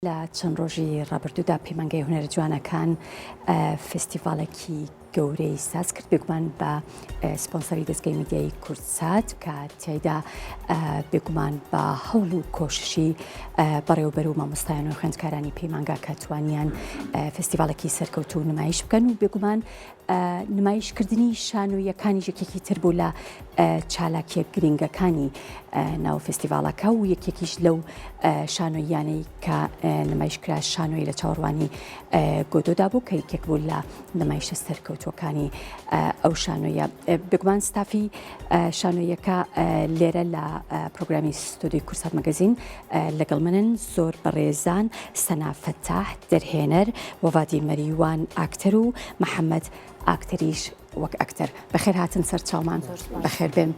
لە چەند ڕۆژی ڕابردوودا پەیمانگەی هونەرە جوانەکان فستیڤالێکی گەورەی ساز کرد بێگومان بە سپۆنسەری دەستگای میدیای کورتسات کە تیایدا بێگومان بە هەوڵ و کۆششی بەڕێوەبەر و مامۆستایان و خوێندکارانی پەیمانگا کە توانیان فستیڤالێکی سەرکەوتو و نمایش بکەن و بێگومان نمایشکردنی شانۆیەکانی یەکێکی تر بوو لە چالاکیە گرنگەکانی ناو فستیڤالەکە و یەکێکیش لەو شانۆیانەی کە نمایشکرا شانۆی لە چاوەڕوانی گۆدۆدا بوو کە یەکێک بوو لە نمایشە سەرکەوتوەکانی ئەو شانۆیە بێگومان ستافی شانۆیەکە لێرە لە پرۆگرامی ستۆدیۆی کورسات مەگەزین لەگەڵ منن زۆر بەڕێزان سەنا فەتاح دەرهێنەر وەڤادی مەریوان ئاکتەر و محەممەد ئاکتەریش وەک ئەکتەر بەخێر هاتن سەر چاومان بەخێر بێن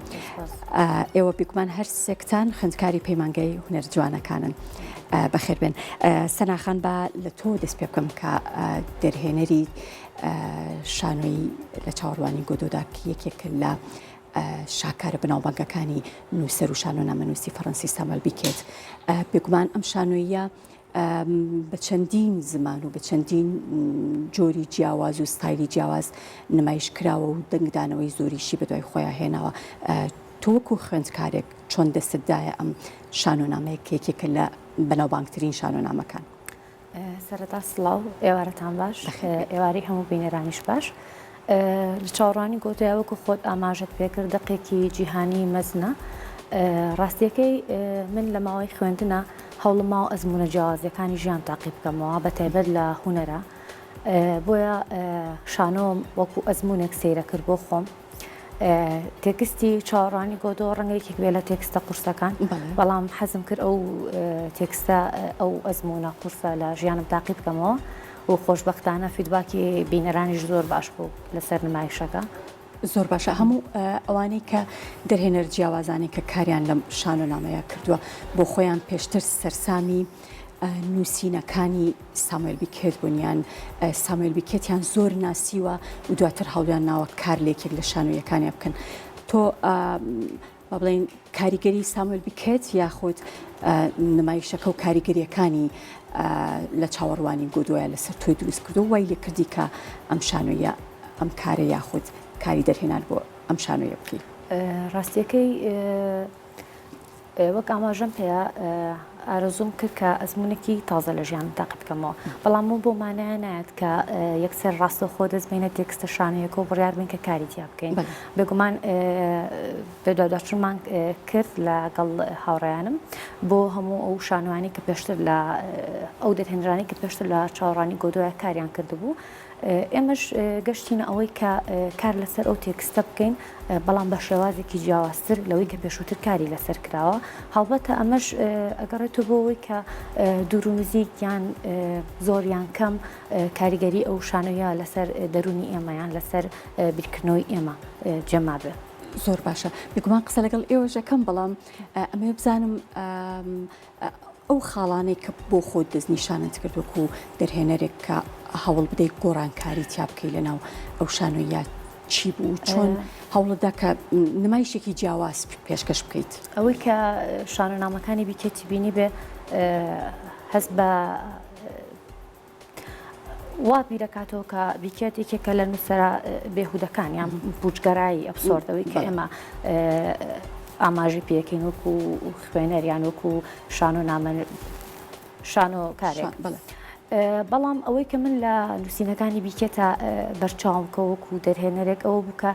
ئێوە بیگومان هەر سێکتان خوێندکاری پەیمانگەی هونەر جوانەکانن بەخێر بێن سەناخان بە لە تۆ دەست پێ بکەم کە دەرهێنەری شانۆی لە چاوەڕوانی گۆدۆدا یەکێک لە شاکارە بناوبانگەکانی نووسەر و شانۆنامەنووسی فەڕەنسی ساموێل بیکێت بێگومان ئەم شانۆیە بە چەندین زمان و بە چەندین جۆری جیاواز و ستایلی جیاواز نمایش کراوە و دەنگدانەوەی زۆریشی بە دوای خۆیان هێناوە تۆ وەکو خوێندکارێک چۆن دەستتدایە ئەم شانۆنامەیە کە یەکێکە لە بەناوبانگترین شانۆنامەکان سەرەتا سڵاو ئێوارەتان باش ئێواری هەموو بینەرانیش باش لە چاوەڕوانی گۆدۆیا وەکو خۆت ئاماژت پێکرد دەقێکی جیهانی مەزنە ڕاستیەکەی من لە ماوەی خوێندنە هەوڵما و ئەزمونە جیاوازیەکانی ژیان تاقی بکەمەوە بە تایبەت لە هونەرە بۆیە شانۆم وەکو ئەزمونێک سەیرە کرد بۆ خۆم تێکستی چاوەڕوانی گۆدۆ ڕەنگەیەکێک بێ لە تێکستە قورسەکان بەڵام حەزم کرد ئەو تێکستە ئەو ئەزمونە قورسە لە ژیانم تاقی بکەمەوە و خۆشبەختانە فیدباکی بینەرانیش زۆر باش بوو لەسەر نمایشەکە زۆر باشە هەموو ئەوانەی کە دەرهێنەر جیاوازانی کە کاریان لەم شانۆنامەیە کردووە بۆ خۆیان پێشتر سەرسامی نووسینەکانی ساموێل بیکێت بوونیان ساموێل بیکێتیان زۆر ناسیوە و دواتر هەوڵیان ناوە کار لێکێک لە شانۆیەکانی بکەن تۆ با بڵێن کاریگەری ساموێل بیکێت یاخود نمایشەکە و کاریگەریەکانی لە چاوەڕوانی گۆدۆیە لەسەر تۆی دروست کردو وای لێ کردی کە ئەم شانۆیە ئەم کارە یاخود کاری دەرهێنان بۆ ئەم شانۆیە بکەی ڕاستیەکەی وەک ئاماژەم پێەیە ئارەزوم کرد کە ئەزمونێکی تازە لە ژیان تاقی بکەمەوە بەڵام و بۆ مانایە نایەت کە یەکسەر ڕاستە خۆ دەستبینە تێکستە شانەیەکە و بڕیار بین کە کاری تیا بکەین بێگومان بێداداچونمان کرد لەگەڵ هاوڕێیانم بۆ هەموو ئەو شانوانی کە پێشتر لە ئەو دەرهێنرانی کە پێشتر لە چاوەڕانی گۆدۆیە کاریان کردبوو ئێمەش گەشتینە ئەوەی کە کار لەسەر ئەو تێکستە بکەین بەڵام بە شێوازێکی جیاوازتر لەوەی کە پێشووتر کاری لەسەر کراوە هەڵبەتە ئەمەش ئەگەڕێتەوە بۆ ئەوەی کە دوور و نزیک یان زۆریان کەم کاریگەری ئەو شانۆیە لەسەر دەرونی ئێمەیان لەسەر بیرکردنەوەی ئێمە جەما بێ زۆر باشە بێگومان قسە لەگەڵ ئێوەژەکەم بەڵام ئەمێ بزانم ئەو خاڵانەی کە بۆ خۆت دەستنیشانت کردوەکو و دەرهێنەرێک کە هەوڵ بدەیت گۆڕانکاری تیا بکەی لەناو ئەو شانۆیە چی بوو چۆن هەوڵدا کە نمایشێکی جیاواز پێشکەش بکەیت ئەوەی کە شانۆنامەکانی بیکێتی بینی بێ هەست بە وا بیرەکاتەوە کە بیکێت یەکێکە لە نووسەرە بێهودەکان یان بوجگەرایی ئەبسۆردەوەی کە ئێمە ئاماژی پێکەین وەکو خوێنەریان وەکو شانۆکارێک بەڵام ئەوەی کە من لە نووسینەکانی بیکێتە بەرچاومکە وەکو دەرهێنەرێک ئەوە بووکە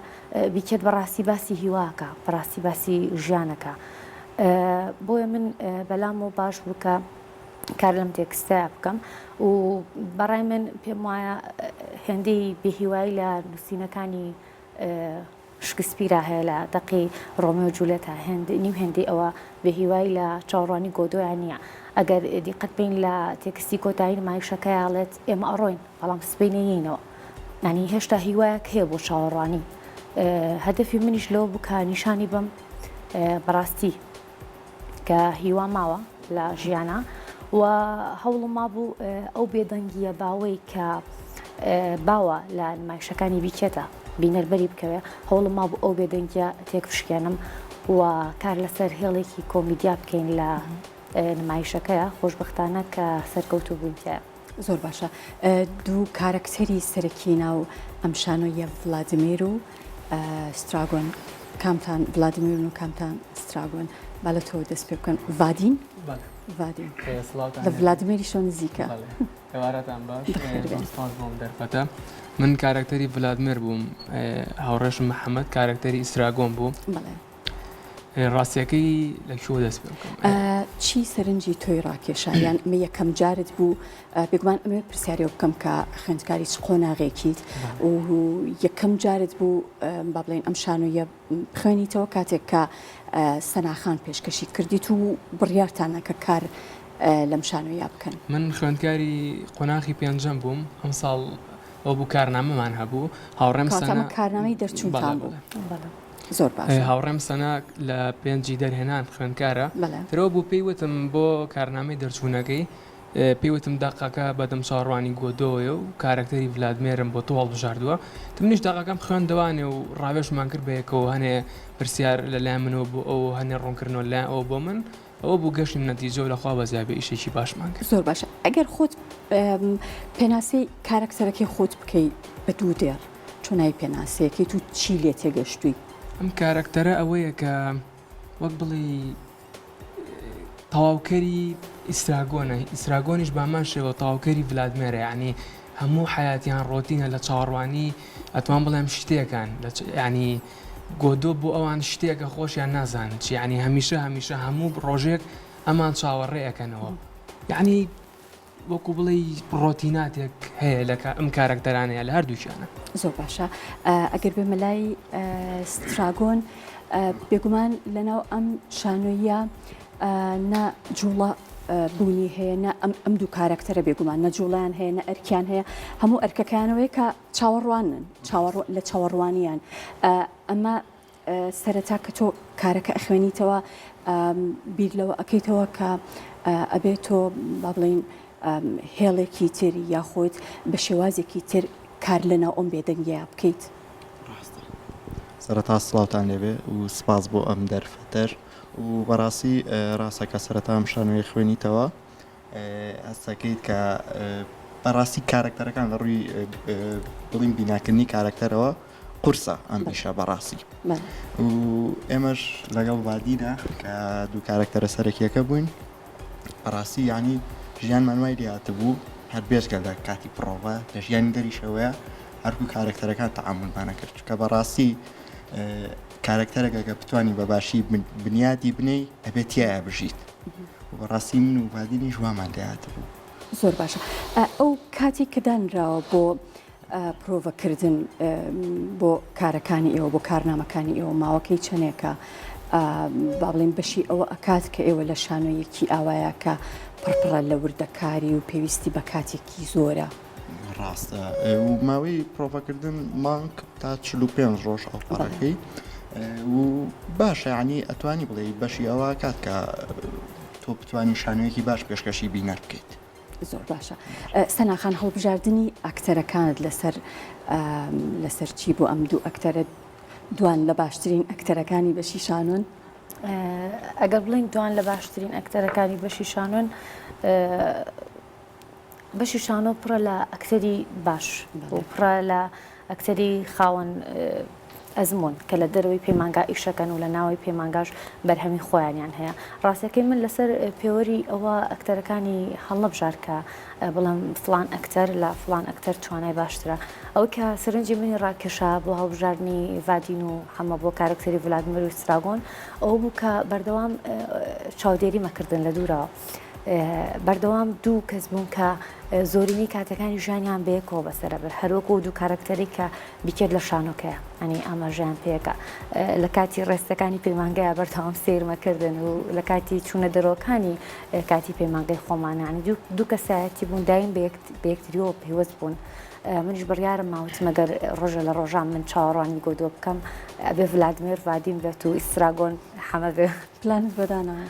بیکێت بەڕاستی باسی هیواکە بەڕاستی باسی ژیانەکە بۆیە من بەلام و باش بووکە کار لەم تێکستە بکەم و بەڕای من پێم وایە هێندەی بێهیوایی لە نووسینەکانی شکسپیرە هەیە لە دەقی ڕۆمیۆ و جوولێتە نیو هێندەی ئەوە بێهیوایی لە چاوەڕوانی گۆدۆیان نییە ئەگەر دیقەت بین لە تێکستی کۆتایی نمایشەکە یاڵێت ئێمە ئەڕۆین بەڵام سبەینەیەینەوە ینی هێشتا هیوایەک هەیە بۆ چاوەڕوانی هەدەفی منیش لەوە بوو کە نیشانی بم بەڕاستی کە هیوا ماوە لە ژیانە و هەوڵم ما بوو ئەو بێدەنگیە باوەی کە باوە لە نمایشەکانی بیکێتە بینەربەری بکەوێ هەوڵم ما بوو ئەو بێدەنگیە تێک فشکێنم و کار لەسەر هێڵێکی کۆمیدیا بکەین لە نمایشەکەیە خۆشببختانە کە سەرکەوتو بوویتە. زۆر باشە دوو کارکتەری سەرەکی ناو ئەم شانۆیە ڤلادیمیر و ستراگۆن کامتان ڤلادیمیر و کامتان ستراگۆن با لە تۆ دەست پێ بکەن ڤادین ڤادین لە ڤلادیمیریشۆ نزیکە ئێوارەتان باش سپاس بۆم دەرفەتە من کارکتەری ڤلادیمیر بووم هاوڕێشم محەممەد کارکتەری ئیسراگۆن بوو ڕاستیەکەی لەکوێ دەست پێ بکەم چی سەرنجی تۆی ڕاکێشایان مە یەکەم جارت بوو بێگومان ئەمێ پرسیارێ بکەم کە خوێندکاری چ قۆناغێکیت و یەکەم جارت بوو با بڵێن ئەم شانۆیە خوێنیتەوە کاتێک کە سەناخان پێشکەشی کردیت و بڕیارتانە کە کار لەم شانۆیە بکەن من خوێندکاری قۆناغی پێنجەم بووم ئەم ساڵ ئەو بوو کارنامەمان هەبوو هاوڕێم سەنە کارنامەی دەرچوونتان بوو زۆر باش هاوڕێم سەنە لە پێنجی دەرهێنان خوێندکارە ترەوە بوو پێیوتم بۆ کارنامەی دەرچوونەکەی پێیوتم داقاکە بەدەم چاڕوانی گۆدۆیە و کارکتەری ڤلادیمێرم بۆ تۆ هەڵبژاردووە منیش داقاکەم خوێندەوانێ و ڕاوێژمان کرد بەیەکەوە هەنێ پرسیار لەلای منەوە بوو ئەو هەنێ ڕوونکردنەوە لای ئەوە بۆ من ئەوە بوو گەشتیم نەتیجە و لەخوا بەزیابێ ئیشێکی باشمان کرد زۆر باشە ئەگەر خۆت پێناسی کارکتەرەکەی خۆت بکەیت بە دوو دێر چۆنای پێناسەیەکەیت و چی لێ تێگەشتووی ئەم کارکتەرە ئەوەیە کە وەک بڵێ تەواوکەری ئیسراگۆنە ئیسراگۆنیش بامان شێوە تەواوکەری ڤلادیمێرە یعنی هەموو حیاتیان ڕۆتینە لە چاوەڕوانی ئەتوان بڵێم شتێکان ینی گۆدۆ بۆ ئەوان شتێکە خۆشیان نازانن چی ینی هەمیشە هەموو ڕۆژێک ئەمان چاوەڕێەکەنەوە یعنی وەکو بڵێ ڕۆتیناتێک هەیە لە ئەم کارکتەرانەیە لە هەردووشیانە زۆر باشە ئەگەر بێ مەلای ستراگۆن بێگومان لەناو ئەم شانۆیە نە جوڵە بوونی هەیە نە ئەم دوو کارکتەرە بێگومان نە جوڵیان هەیە نە ئەرکیان هەیە هەموو ئەرکەکانەوەی کە چاوەڕوانن لە چاوەڕوانیان ئەمە سەرەتا کە تۆ کارەکە ئەخوێنیتەوە بیر لەوە ئەەکەیتەوە کە ئەبێت تۆ با بڵین هێڵێکی تر یاخۆیت بە شێوازێکی تر کار لەناو ئەم بێدەنگیا بکەیت سەرەتا سڵاوتان لێبێ و سپاس بۆ ئەم دەرفەتەر و بەڕاستی ڕاستەکە سەرەتا ئەم شانۆی خوێنیتەوە هەستەکەیت کە بەڕاستی کارکتەرەکان لە ڕووی بڵین بیناکردنی کارکتەرەوە قورسە ئەم ئیشە بەڕاستی و ئێمەش لەگەڵ وادینە کە دوو کارکتەرە سەرەکیەکە بووین بەڕاستی یعنی ژیانمان وای لێهاتە بوو هەر بێژگەل لە کاتی پرۆڤە لە ژیانی دەریشەوەیە هەرکوو کارکتەرەکان تەعاملمانە کرد کە بەڕاستی کارکتەرێکە کە بتوانانی بە باشی بنیادی بنەی ئەبێت تایە بژیت و بەڕاستی من و وادینی ژوامان لێهاتە بوو زۆر باشە ئەو کاتی کە دانراوە بۆ پرۆڤەکردن بۆ کارەکانی ئێوە بۆ کارنامەکانی ئێوە ماوەکەی چەندێکە با بڵێن بەشی ئەوە ئەکات کە ئێوە لە شانۆیەکی ئاوایە کە پڕپڕە لە وردەکاری و پێویستی بە کاتێکی زۆرە ڕاستە و ماوەی پرۆڤەکردن مانگ تا 45 ڕۆژ ئەوپەڕەکەی و باشە ینی ئەتوانی بڵێ بەشی ئەوە کات کە تۆ بتوانانی شانۆیەکی باش پێشکەشی بینەر بکەیت زۆر باشە سەناخان هەڵبژاردننی ئەکتەرەکانت لەسەر چی بۆ ئەم دوو ئەکتەرە دوان لە باشترین ئەکتەرەکانی بەشی شانۆن ئەگەر بڵین دوان لە باشترین ئەکتەرەکانی بەشی شانۆن بەشی شانۆ پڕە لە ئەکتەری باش بۆ پڕە لە ئەکتەری خاوەن ئەزمون کە لە دەرەوەی پەیمانگا ئیشەکەن و لە ناوەی پەیمانگاش بەرهەمی خۆیانیان هەیە ڕاستەکەی من لەسەر پێوەری ئەوە ئەکتەرەکانی هەڵنەبژار کە بڵام فلان ئەکتەر لە فلان ئەکتەر توانای باشترە ئەو کە سەرنجی منی ڕاکێشا بۆ هەڵبژاردننی ڤادین و هەمە بۆ کارکتەری ڤلادیمیر و ستراگۆن ئەو بوو کە بەردەوام چاودێری مەکردن لە دوورەوە بەردەوام دوو کەس بوون کە زۆرینی کاتەکانی ژیانیان بەیەکەوە بەسەرە بەر هەروەکو دوو کارکتەری کە بیکرد لە شانۆکەیە ئەنی ئاماژیان پێەکە لە کاتی ڕێستەکانی پەیمانگایە بەردەوام سێرمەکردن و لە کاتی چوونە دەرەوەکانی کاتی پەیمانگای خۆمانانی دوو کەسایەتی بوون دایم بە یەکتریەوە پێوەست بوون منیش بڕیارم ماوەت مەگەر ڕۆژە لە ڕۆژان من چاوەڕوانی گۆدۆ بکەم ئەبێ ڤلادیمیر ڤادین بێت و ئیسراگۆن حەمە بێ پلانت بەدانەوە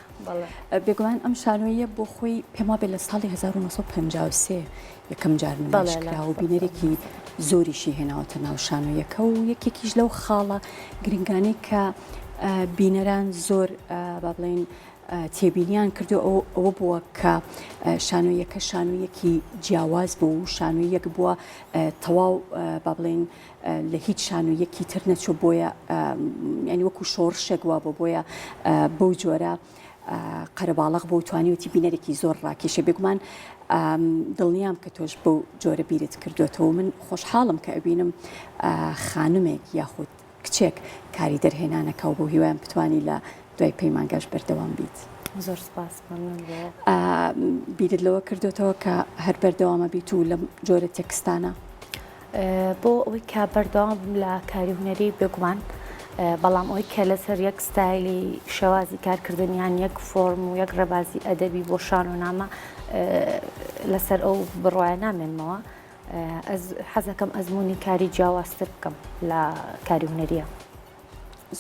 بێگومان ئەم شانۆیە بۆ خۆی پێما بێت لە ساڵی 1953 یەکەم جار نمایشکرا و بینەرێکی زۆریشی هێناوەتە ناو شانۆیەکە و یەکێکیش لەو خاڵە گرنگانەی کە بینەران زۆر با بڵێن تێبینیان کردو ئەوە بووە کە شانۆیەکە شانۆیەکی جیاواز بوو و شانۆیەک بووە تەواو با بڵێن لە هیچ شانۆیەکی تر نەچوو بۆیە ینی وەکو شۆڕشێک وا بۆ بۆیە بەو جۆرە قەرەباڵغ بۆ توانیوتی بینەرێکی زۆر ڕاکێشە بێگومان دڵنیام کە تۆش بەو جۆرە بیرت کردوێتەوە من خۆشحاڵم کە ئەبینم خانمێک یاخود کچێک کاری دەرهێنانەکە و بۆ هیوایان بتوانی لە دوای پەیمانگەش بەردەوام بیت. زۆر سپاس بیرت لەوە کردوێتەوە کە هەر بەردەوامە بیت و لەم جۆرە تێکستانە بۆ ئەوەی کا بەردەوام بم لە کاری هونەری بێگومان بەڵام ئەوی کە لەسەر یەک ستایلی شێوازی کارکردنیان یەک فۆرم و یەک ڕێبازی ئەدەبی بۆ شان و نامە لەسەر ئەو بڕواە نامێنمەوە حەزەکەم ئەزمموی کاری جیاوازتر بکەم لە کاری هونەریە.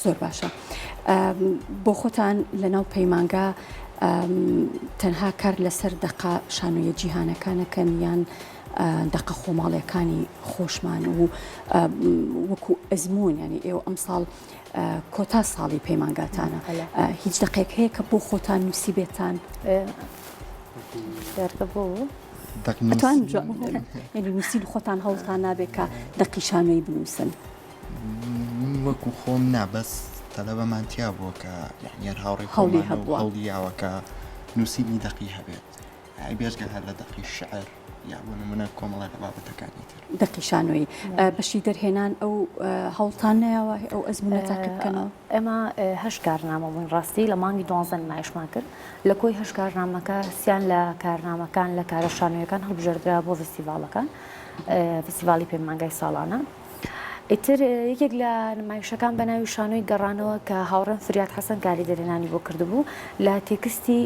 زۆر باشە بۆ خۆتان لەناو پەیمانگا تەنها کار لەسەر دەقا شانۆیە جیهانەکانەکەن یان دەقە خۆماڵیەکانی خۆشمان و وەکو ئەزمون ینی ئێوە ئەم ساڵ کۆتا ساڵی پەیمانگاتانە هیچ دقێک هەیە کە بۆ خۆتان نووسی بێتان ینی نووسین خۆتان هەوڵتان نابێت کە دەقی شانۆی بنووسن وەکو خۆم نابەس تەلەبەمانتیا بووە کە یعنیار هاوڕێ هەڵیاوەکە نووسینی دەقی هەبێت بێژگە هەر لە دەقی شعر یاون منە کۆمەڵە لە بابەتەکانی تر دەقی شانۆی بەشی دەرهێنان ئەو هەوڵتان نەیەوە ئەو ئەزمونەتاکە بکەنەوە ئێمە هەش کارنامە بووین ڕاستی لە مانگی 12 نمایشمان کرد لە کۆی هەش کارنامەکە سیان لە کارنامەکان لە کارە شانۆیەکان هەڵبژێردرا بۆ فستیڤالەکان فستیڤالی پەیمانگای ساڵانە ئیتر یەکێک لە نمایشەکان بە ناوی شانۆی گەڕانەوە کە هاوڕێن فریاد حەسەن کاری دەرهێنانی بۆ کردبوو لە تێکستی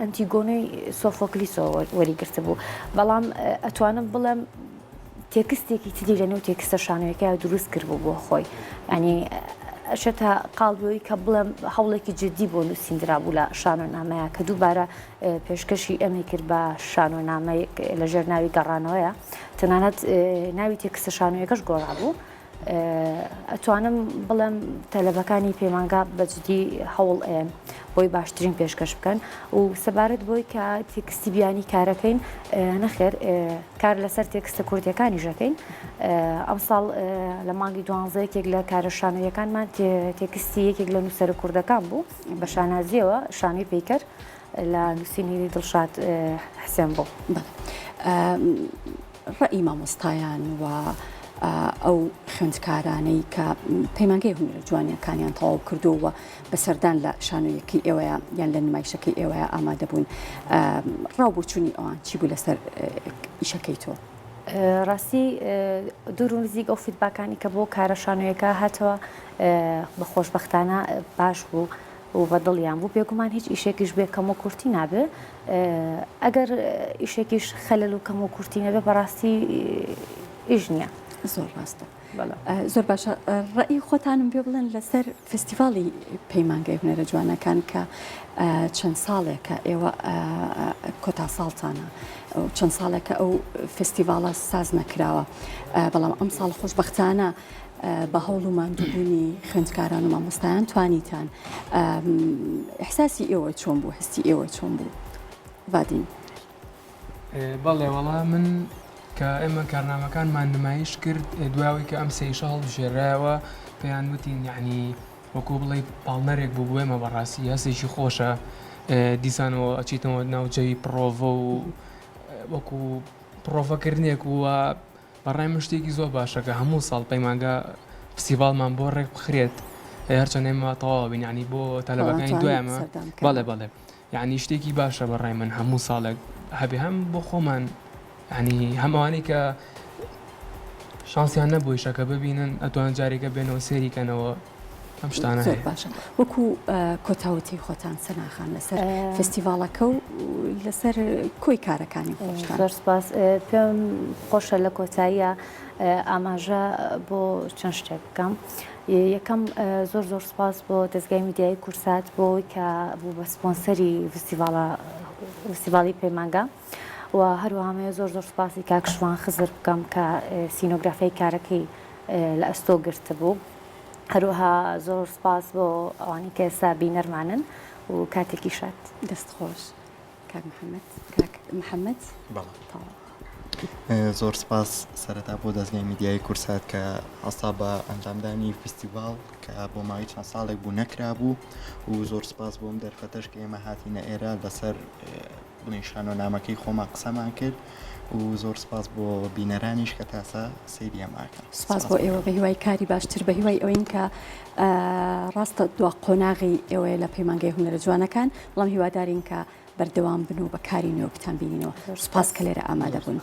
ئەنتیگۆنۆی سۆفۆکلیسەوە وەریگرتە بوو بەڵام ئەتوانم بڵێم تێکستێکی تری لەنێو تێکستە شانۆیەکە دروست کردبوو بۆ خۆی ینی ئەشێتە قاڵبەوەی کە بڵێم هەوڵێکی جدی بۆ نووسیندرا بوو لە شانۆنامەیە کە دووبارە پێشکەشی ئەمە کرد بە شانۆنامەیەک لەژێر ناوی گەڕانەوەیە تەنانەت ناوی تێکستە شانۆیەکەش گۆڕا بوو ئەتوانم بڵێم تەلەبەکانی پەیمانگا بەجددی هەوڵ بۆی باشترین پێشکەش بکەن و سەبارەت بۆی کە تێکستی بیانی کارەکەین نەخێر کار لەسەر تێکستە کوردیەکانی ژەکەین ئەم ساڵ لە مانگی 12 یەکێک لە کارە شانۆیەکانمان تێکستی یەکێک لە نووسەر کوردەکان بوو بە شانازیەوە شانۆی پیکەر لە نووسینی دڵشاد حسێن بوو ڕەئی مامۆستایان و ئەو خوێندکارانەی کە پەیمانگەی هونەرە جوانیەکانیان تەواو کردووە بەسەردان لە شانۆیەکی ئێوەیە یان لە نمایشەکەی ئێوەیە ئامادە بوون ڕاو بۆ چوونی ئەوان چی بوو لەسەر ئیشەکەی تۆ ڕاستی دوور و نزیک ئەو فیدباکانی کە بۆ کارە شانۆیەکە هاتەوە بە خۆشبەختانە باش بوو و بە دڵیان بوو پێگومان هیچ ئیشێکیش بێ کەم و کورتی نابێ ئەگەر ئیشێکیش خەلەل و کەم و کورتی نەبێ بەڕاستی ئیش نییە زۆر ڕاستە زۆر باشە ڕەئی خۆتانم پێ بڵێن لەسەر فستیڤاڵی پەیمانگەی هونەرە جوانەکان کە چەند ساڵێکە ئێوە کۆتا ساڵتانە چەند ساڵێکە ئەو فستیڤاڵە ساز نەکراوە بەڵام ئەم ساڵ خۆشبەختانە بە هەوڵ و ماندووبوونی خوێندکاران و مامۆستایان توانیتان ئیحساسی ئێوە چۆن بوو هەستی ئێوە چۆن بوو وادین بەڵێ وەڵا من کە ئێمە کارنامەکانمان نمایش کرد دواوی کە ئەم سەیشە هەڵبژێرایەوە پێیان وتین یعنی وەکو بڵێ پاڵنەرێک بوو بووێمە بەڕاستی هەستێکی خۆشە دیسانەوە ئەچیتەوە ناوجەوی پرۆڤە و وەکو پرۆڤەکردنێک وە بەڕای من شتێکی زۆر باشە کە هەموو ساڵ پەیمانگە فستیڤالمان بۆ ڕێک بخرێت هەرچەند ئێمە تەواو بین ینی بۆ تەلەبەکانی دوایمە بەڵێ یعنی شتێکی باشە بەڕای من هەموو ساڵێک هەبێ هەم بۆ خۆمان ینی هەمووانی کە شانسیان نەبووی شەکە ببینن ئەتوان جارێکە بێنەوە سێریکەنەوە ئەم شتانە زۆر باشە وەکو کۆتاوەتی خۆتان سەناخان لەسەر فستیڤالەکە و لەسەر کۆی کارەکانی خۆشتان زۆر سپاس پێم خۆشە لە کۆتاییە ئاماژە بۆ چەند شتێک بکەم یەکەم زۆر سپاس بۆ دەستگای میدیایی کورسات بۆی کە بوو بە سپۆنسەری فستیڤاڵی پەیمانگە و هەروەهامەیە زۆر سپاسی کاکشوان خزر بکەم کە سینۆگرافیای کارەکەی لە ئەستۆ گرتە بوو هەروەها زۆر سپاس بۆ ئەوانی کە ئێستا بینەرمانن و کاتێکی شاد. دەست خۆش کاک محەممەد زۆر سپاس سەرەتا بۆ دەستگای میدیای کورسات کە ئاستا بە ئەنجامدانی فستیڤال کە بۆ ماوەی چەند ساڵێک بوو نەکرابوو و زۆر سپاس بۆم دەرفەتەش کە ئێمە هاتیینە ئێرە لەسەر بڵێنشان و نامەکەی خۆمان قسەمان کرد و زۆر سپاس بۆ بینەرانیش کە تاسا سریەماکە. سپاس بۆ ئێوە بە هیوای کاری باشتر بە هیوای ئەوین کە ڕاستە دوا قۆناغی ئێوەیە لە پەیمانگەی هونەرە جوانەکان بەڵام هیوادارین کە بەردەوام بن و بە کاری نوێ بتان بینینەوە. سپاس کە لێرە ئامادە بوون.